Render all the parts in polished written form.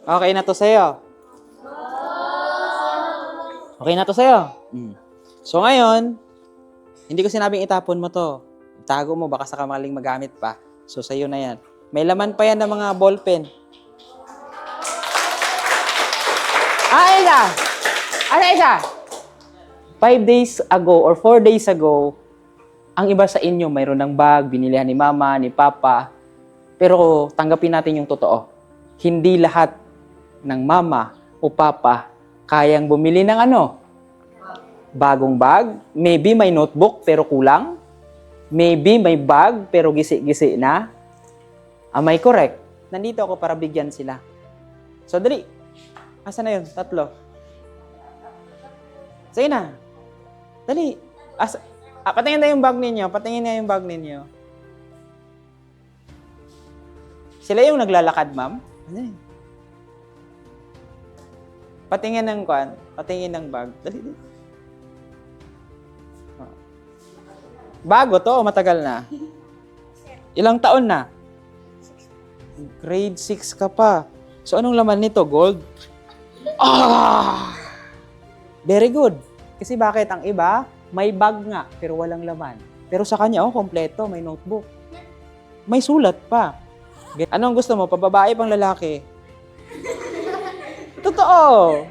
Okay na to sa'yo? Okay na to sa'yo? So ngayon, hindi ko sinabing itapon mo to. Itago mo, baka sakamaling magamit pa. So sa'yo na yan. May laman pa yan ng mga ballpen. Isa! Ano isa? 5 days ago or 4 days ago, ang iba sa inyo mayroon ng bag, binilihan ni mama, ni papa. Pero tanggapin natin yung totoo. Hindi lahat ng mama o papa kayang bumili ng bagong bag. Maybe may notebook pero kulang. Maybe may bag pero gisi-gisi na. Am I correct? Nandito ako para bigyan sila. So dali. Asa na yun? 3. Sige na. Dali. Patingin na yung bag ninyo. Patingin na yung bag ninyo. Sila yung naglalakad, ma'am? Ano yun? Patingin ng kwan. Patingin ng bag. Dali, dali. Bago to o matagal na? Ilang taon na? Grade 6 ka pa. So anong laman nito? Gold? Very good. Kasi bakit? Ang iba, may bag nga, pero walang laman. Pero sa kanya, kompleto, may notebook. May sulat pa. Anong gusto mo? Pababae pang lalaki? Totoo.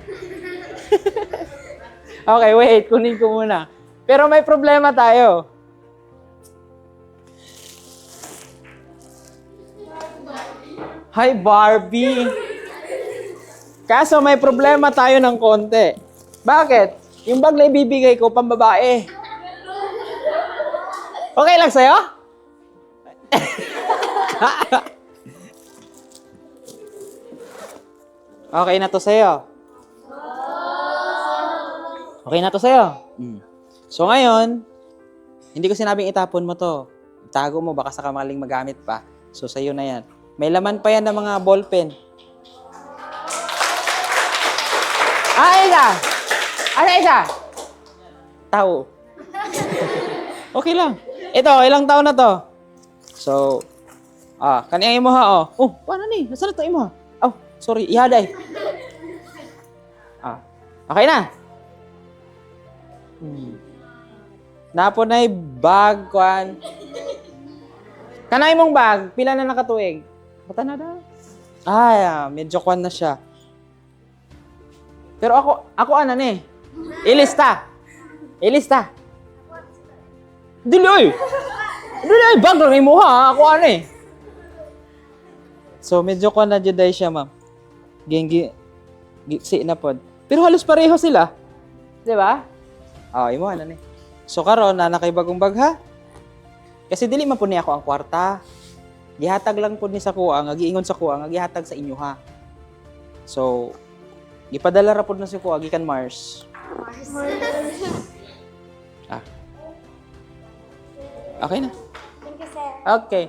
Okay, wait. Kunin ko muna. Pero may problema tayo. Hi, Barbie. Kaso may problema tayo ng konti. Bakit? Yung bag na ibibigay ko, pambabae. Okay lang sa'yo? Okay na to sa'yo? Okay na to sa'yo? So ngayon, hindi ko sinabing itapon mo to. Itago mo, baka sakamaling magamit pa. So sa'yo na yan. May laman pa yan ng mga ballpen. Isa! Ano isa? Tao. Okay lang. Ito, ilang taon na to? So, kanina mo ha, oh. Oh, paano ni? Nasaan na to imo? Oh, sorry, ihaday. Okay na. Napo na bag, kwan. Kanay mong bag, pila na nakatuig? Bata na daw. Medyo kwan na siya. Pero ako ni? Ilista. Dili, bag lang mo ha. Ako So, medyo kwan na juday siya, ma'am. Gengi, si na pod. Pero halos pareho sila. Di ba? Imo ni. So, karon na nakay bagong bag ha? Kasi dili man po niya ako ang kwarta. Gihatag lang po ni sa kuha, nga giingon sa kuha, nga gihatag sa inyo ha. So, gipadala ra pod na si kuha gikan Mars. Okay na. Thank you, sir. Okay.